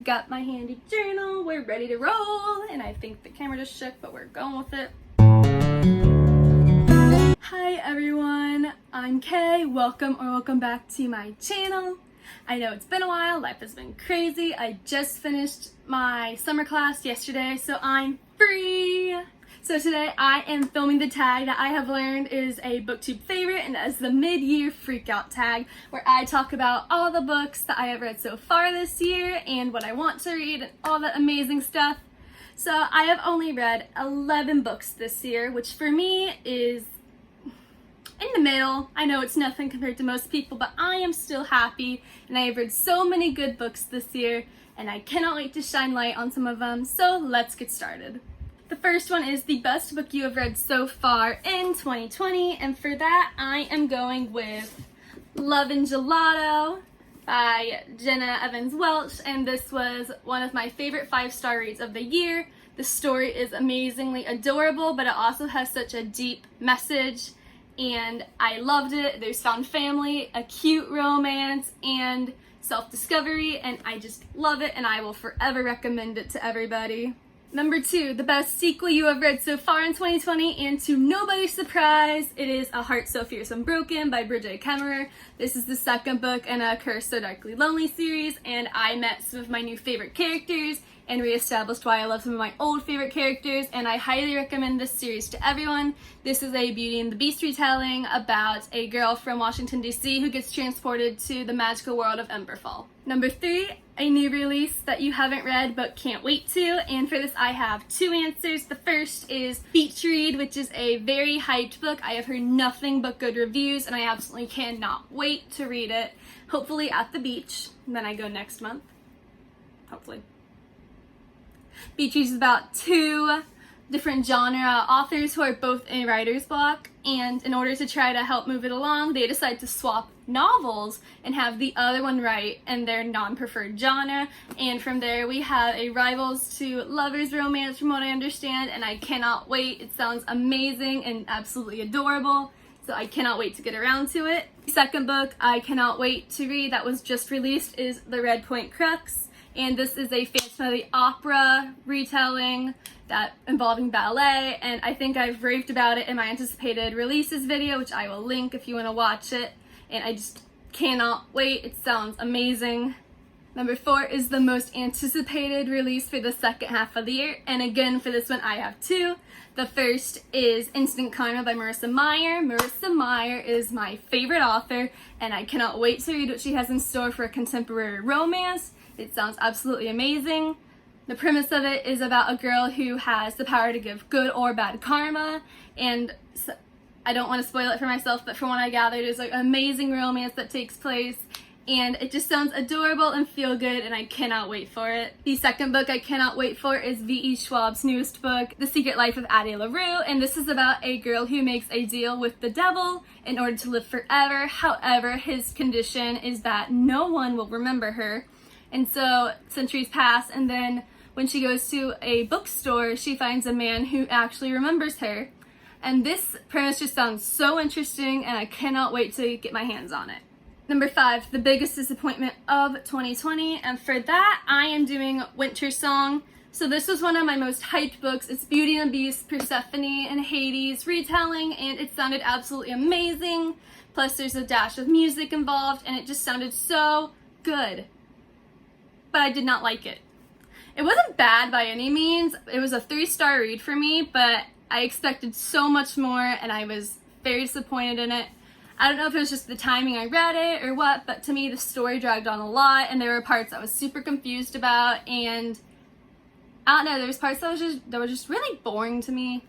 got my handy journal, we're ready to roll, and I think the camera just shook, but we're going with it. Hi everyone, I'm Kay. Welcome back to my channel. I know it's been a while, life has been crazy. I just finished my summer class yesterday, so I'm free. So today I am filming the tag that I have learned is a BookTube favorite, and that is the mid-year freakout tag, where I talk about all the books that I have read so far this year and what I want to read and all that amazing stuff. So I have only read 11 books this year, which for me is in the middle. I know it's nothing compared to most people, but I am still happy, and I have read so many good books this year, and I cannot wait to shine light on some of them, so let's get started. The first one is the best book you have read so far in 2020, and for that I am going with Love and Gelato by Jenna Evans Welch, and this was one of my favorite 5-star reads of the year. The story is amazingly adorable, but it also has such a deep message, and I loved it. There's found family, a cute romance, and self-discovery, and I just love it, and I will forever recommend it to everybody. Number 2, the best sequel you have read so far in 2020, and to nobody's surprise, it is A Heart So Fierce and Broken by Bridget Kemmerer. This is the second book in a Cursed So Darkly Lonely series, and I met some of my new favorite characters and reestablished why I love some of my old favorite characters, and I highly recommend this series to everyone. This is a Beauty and the Beast retelling about a girl from Washington, D.C. who gets transported to the magical world of Emberfall. Number 3, a new release that you haven't read but can't wait to, and for this I have 2 answers. The first is Beach Read, which is a very hyped book. I have heard nothing but good reviews, and I absolutely cannot wait to read it. Hopefully at the beach, and then I go next month. Hopefully. Beach Read is about 2 different genre authors who are both in writer's block, and in order to try to help move it along, they decide to swap novels and have the other one write in their non-preferred genre, and from there we have a rivals to lovers romance from what I understand, and I cannot wait. It sounds amazing and absolutely adorable, so I cannot wait to get around to it. The second book I cannot wait to read that was just released is The Red Point Crux, and this is a Phantom of the Opera retelling that involving ballet, and I think I've raved about it in my anticipated releases video, which I will link if you want to watch it, and I just cannot wait. It sounds amazing. Number 4 is the most anticipated release for the second half of the year, and again for this one I have 2. The first is Instant Karma by Marissa Meyer. Marissa Meyer is my favorite author, and I cannot wait to read what she has in store for a contemporary romance. It sounds absolutely amazing. The premise of it is about a girl who has the power to give good or bad karma, and I don't want to spoil it for myself, but from what I gathered, there's like an amazing romance that takes place, and it just sounds adorable and feel good, and I cannot wait for it. The second book I cannot wait for is V.E. Schwab's newest book, The Secret Life of Addy, Larue, and this is about a girl who makes a deal with the devil in order to live forever. However, his condition is that no one will remember her. And so centuries pass, and then when she goes to a bookstore, she finds a man who actually remembers her. And this premise just sounds so interesting, and I cannot wait to get my hands on it. Number 5, the biggest disappointment of 2020, and for that I am doing Winter Song. So this was one of my most hyped books. It's Beauty and the Beast, Persephone, and Hades retelling, and it sounded absolutely amazing. Plus there's a dash of music involved, and it just sounded so good. But I did not like it. It wasn't bad by any means. It was a 3-star read for me, but I expected so much more, and I was very disappointed in it. I don't know if it was just the timing I read it or what, but to me the story dragged on a lot, and there were parts I was super confused about, and I don't know, there was parts that were just really boring to me.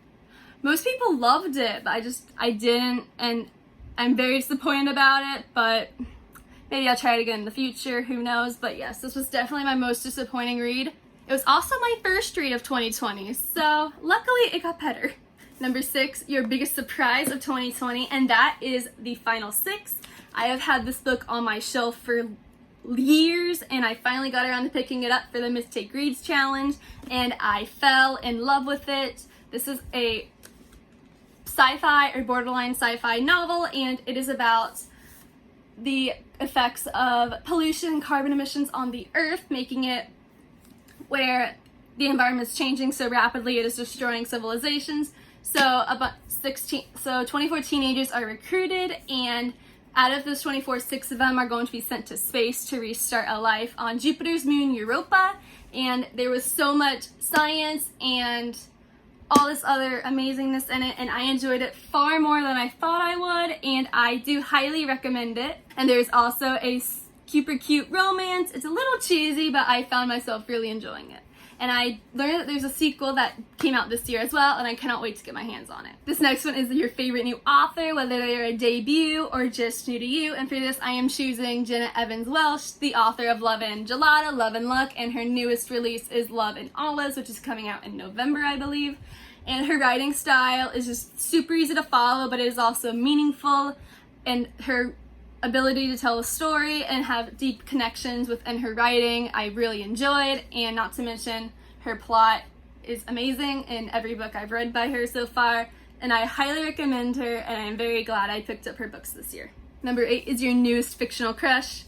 Most people loved it, but I didn't, and I'm very disappointed about it, but maybe I'll try it again in the future, who knows. But yes, this was definitely my most disappointing read. It was also my first read of 2020, so luckily it got better. Number 6, your biggest surprise of 2020, and that is The Final Six. I have had this book on my shelf for years, and I finally got around to picking it up for the Mistake Reads Challenge, and I fell in love with it. This is a sci-fi or borderline sci-fi novel, and it is about the effects of pollution and carbon emissions on the earth, making it where the environment is changing so rapidly it is destroying civilizations. So 24 teenagers are recruited, and out of those 24, 6 of them are going to be sent to space to restart a life on Jupiter's moon Europa. And there was so much science and all this other amazingness in it, and I enjoyed it far more than I thought I would, and I do highly recommend it. And there's also a super cute romance. It's a little cheesy, but I found myself really enjoying it. And I learned that there's a sequel that came out this year as well, and I cannot wait to get my hands on it. This next one is your favorite new author, whether they're a debut or just new to you. And for this, I am choosing Jenna Evans Welsh, the author of Love and Gelato, Love and Luck, and her newest release is Love and Olives, which is coming out in November, I believe. And her writing style is just super easy to follow, but it is also meaningful, and her ability to tell a story and have deep connections within her writing I really enjoyed, and not to mention her plot is amazing in every book I've read by her so far, and I highly recommend her, and I'm very glad I picked up her books this year. Number 8 is your newest fictional crush,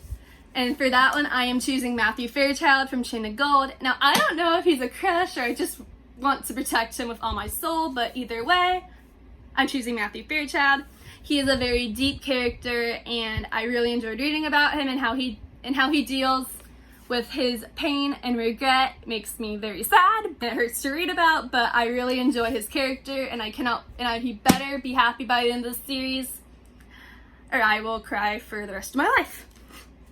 and for that one I am choosing Matthew Fairchild from Chain of Gold. Now I don't know if he's a crush or I just want to protect him with all my soul, but either way I'm choosing Matthew Fairchild. He is a very deep character, and I really enjoyed reading about him, and how he deals with his pain and regret. It makes me very sad. It hurts to read about, but I really enjoy his character, and he better be happy by the end of the series, or I will cry for the rest of my life.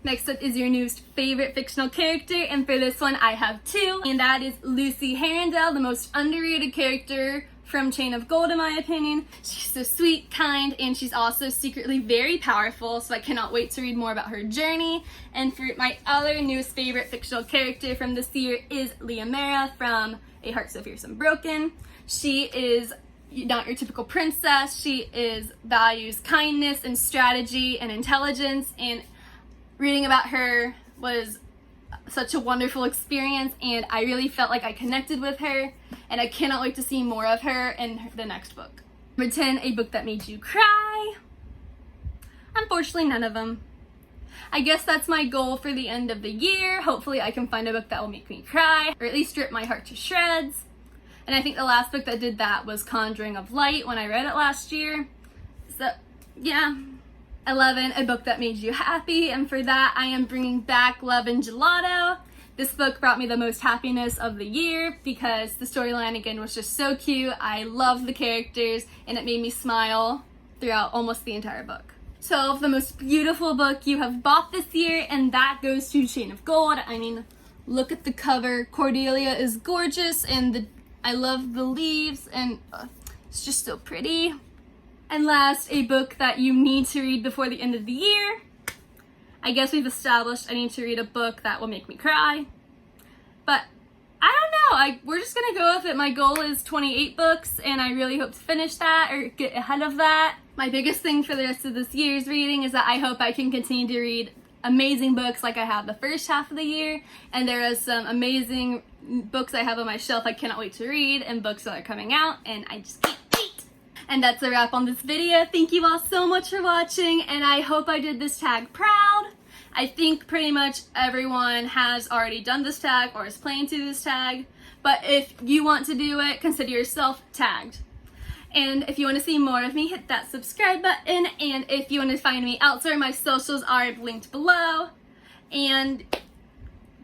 Next up is your newest favorite fictional character, and for this one I have 2, and that is Lucy Herondale, the most underrated character from Chain of Gold in my opinion. She's so sweet, kind, and she's also secretly very powerful, so I cannot wait to read more about her journey. And for my other newest favorite fictional character from this year is Meyer from A Heart So Fierce and Broken. She is not your typical princess. She values kindness and strategy and intelligence, and reading about her was such a wonderful experience, and I really felt like I connected with her, and I cannot wait to see more of her in the next book. Number 10, a book that made you cry. Unfortunately, none of them. I guess that's my goal for the end of the year. Hopefully I can find a book that will make me cry, or at least rip my heart to shreds. And I think the last book that did that was Conjuring of Light when I read it last year. So, yeah. 11, a book that made you happy, and for that I am bringing back Love and Gelato. This book brought me the most happiness of the year because the storyline again was just so cute. I loved the characters, and it made me smile throughout almost the entire book. 12, the most beautiful book you have bought this year, and that goes to Chain of Gold. I mean, look at the cover. Cordelia is gorgeous, and I love the leaves, and it's just so pretty. And last, a book that you need to read before the end of the year. I guess we've established I need to read a book that will make me cry. But I don't know, we're just gonna go with it. My goal is 28 books, and I really hope to finish that or get ahead of that. My biggest thing for the rest of this year's reading is that I hope I can continue to read amazing books like I have the first half of the year. And there are some amazing books I have on my shelf I cannot wait to read, and books that are coming out, and I just can't wait. And that's a wrap on this video. Thank you all so much for watching, and I hope I did this tag proud. I think pretty much everyone has already done this tag or is planning to do this tag, but if you want to do it, consider yourself tagged. And if you want to see more of me, hit that subscribe button, and if you want to find me elsewhere, my socials are linked below. And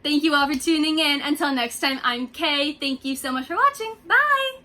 thank you all for tuning in. Until next time, I'm Kay. Thank you so much for watching. Bye!